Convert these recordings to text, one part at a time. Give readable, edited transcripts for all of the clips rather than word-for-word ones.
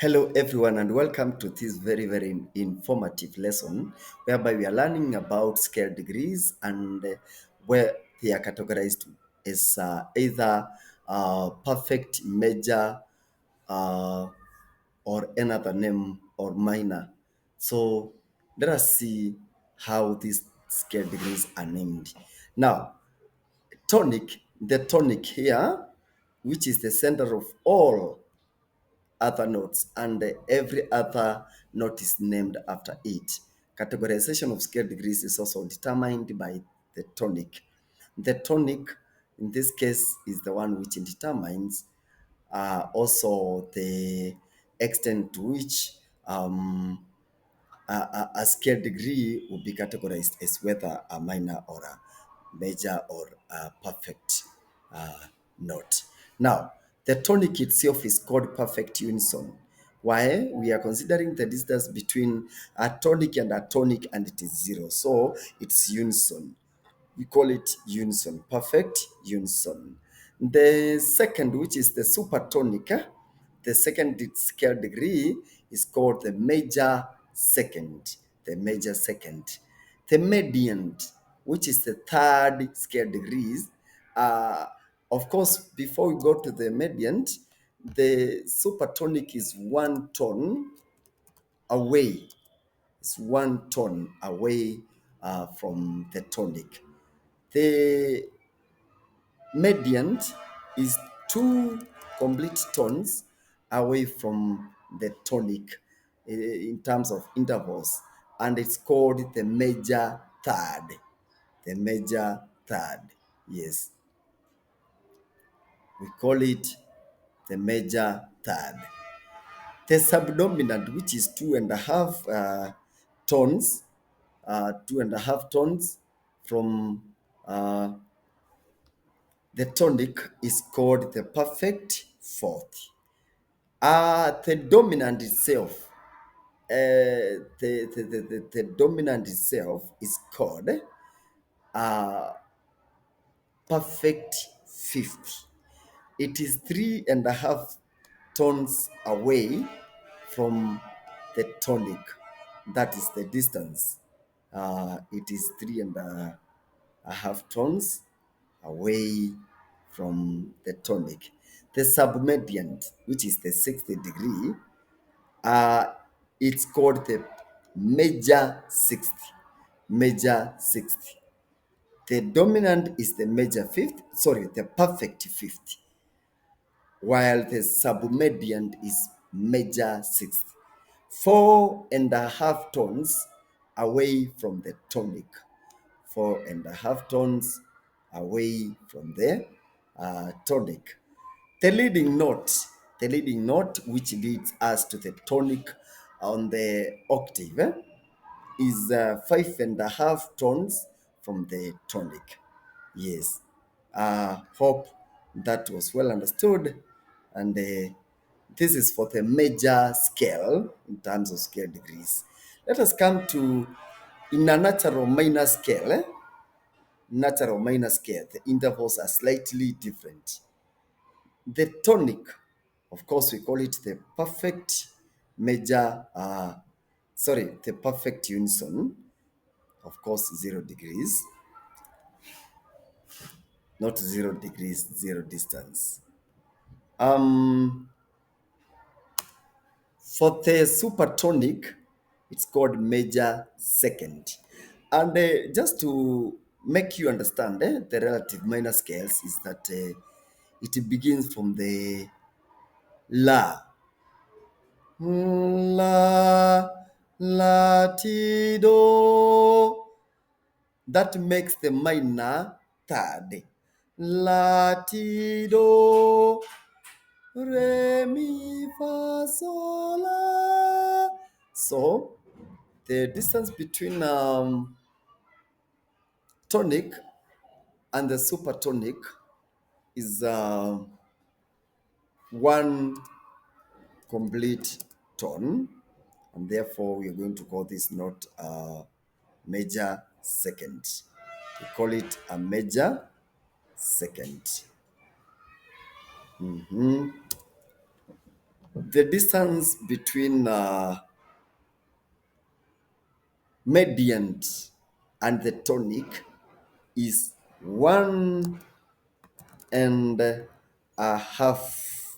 Hello, everyone, and welcome to this very informative lesson whereby we are learning about scale degrees and where they are categorized as either perfect, major, uh, or another name or minor. So let us see how these scale degrees are named. Now, the tonic here, which is the center of all other notes, and every other note is named after it. Categorization of scale degrees is also determined by the tonic. The tonic, in this case, is the one which determines also the extent to which a scale degree will be categorized as whether a minor or a major or a perfect note. Now, the tonic itself is called perfect unison. Why? We are considering the distance between a tonic and it is zero. So it's unison. We call it unison, perfect unison. The second, which is the supertonic, the second scale degree is called the major second. The major second. The median, which is the third scale degrees. Uh, of course, before we go to the median, the supertonic is one tone away. It's one tone away from the tonic. The median is two complete tones away from the tonic in terms of intervals, and it's called the major third. The major third, yes, we call it the major third. The subdominant, which is two and a half tones, two and a half tones from the tonic, is called the perfect fourth. The dominant itself, the dominant itself is called perfect fifth. It is three and a half tones away from the tonic. That is the distance. It is three and a half tones away from the tonic. The submedian, which is the sixth degree, uh, it's called the major sixth. Major sixth. The dominant is the major fifth, sorry, the perfect fifth, while the submedian is major sixth. Four and a half tones away from the tonic. Four and a half tones away from the tonic. The leading note which leads us to the tonic on the octave is five and a half tones from the tonic. Yes. Hope that was well understood. And this is for the major scale in terms of scale degrees. Let us come to in a natural minor scale. Natural minor scale, the intervals are slightly different. The tonic, of course, we call it the perfect major, the perfect unison, of course, 0 degrees, not 0 degrees, zero distance. For the supertonic, it's called major second. And just to make you understand the relative minor scales is that it begins from the La. La, la, ti, do. That makes the minor third. La, ti, do. Re, mi, fa, sol, la. So the distance between tonic and the supertonic is one complete tone, and therefore we are going to call this note major second. We call it a major second. The distance between median and the tonic is 1.5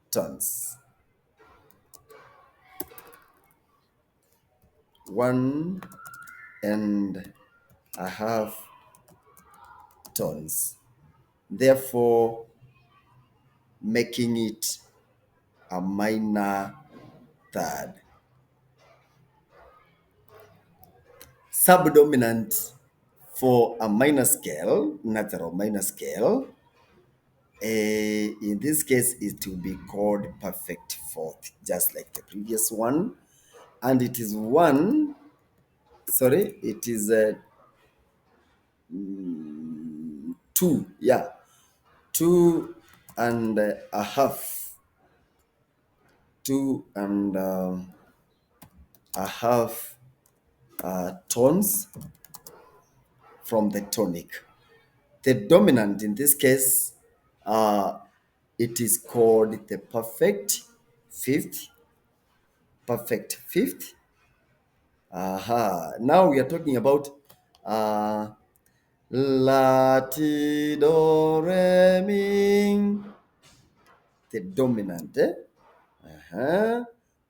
tons. 1.5 tons. Therefore, making it a minor third. Subdominant for a minor scale, natural minor scale, in this case, it will be called perfect fourth, just like the previous one. And it is it is two, yeah, 2.5, 2.5 tones from the tonic. The dominant in this case, uh, it is called the fifth, perfect fifth. Now we are talking about uh, la, ti, do, re, mi, the dominant,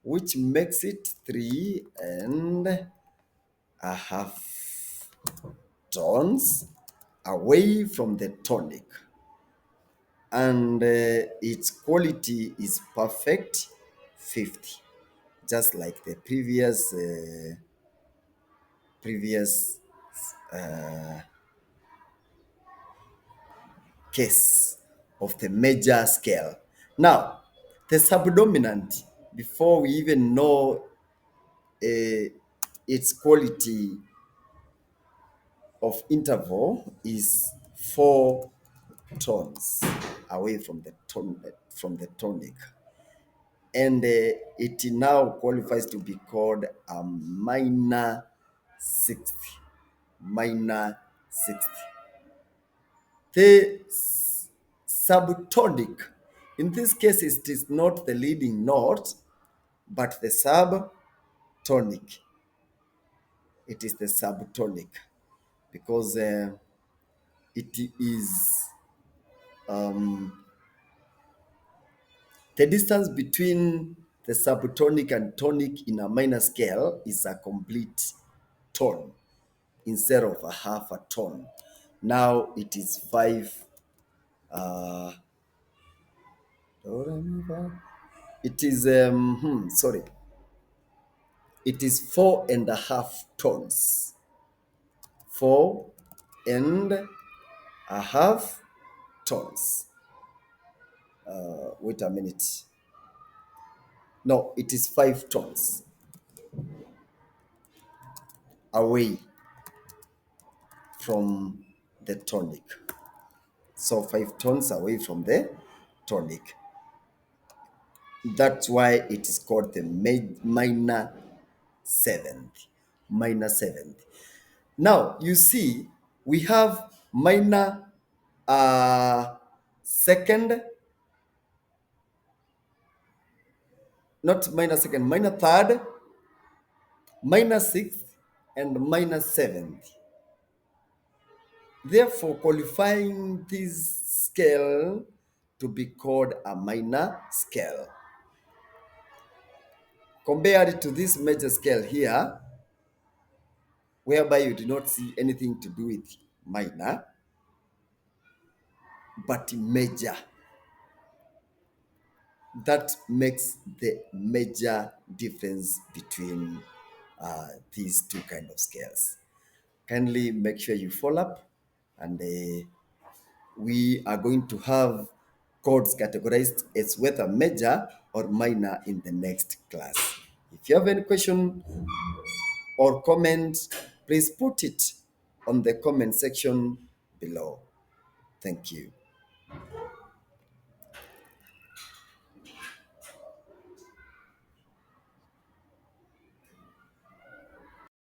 which makes it 3.5 tones away from the tonic. And its quality is perfect 50, just like the previous case of the major scale. Now, the subdominant, before we even know its quality of interval, is 4 tones away from the tonic, and it now qualifies to be called a minor sixth. Minor sixth. The subtonic, in this case, it is not the leading note, but the subtonic. It is the subtonic because it is the distance between the subtonic and tonic in a minor scale is a complete tone instead of a half a tone. Now it is 5. It is It is 4.5 tones. 4.5 tones. Wait a minute. No, it is 5 tones away from the tonic. So 5 tones away from the tonic. That's why it is called the minor seventh. Minor seventh. Now you see, we have minor second, not minor second, minor third, minor sixth, and minor seventh. Therefore, qualifying this scale to be called a minor scale. Compared to this major scale here, whereby you do not see anything to do with minor, but major. That makes the major difference between these two kind of scales. Kindly make sure you follow up, and we are going to have chords categorized as whether major or minor in the next class. If you have any question or comment, please put it on the comment section below. Thank you.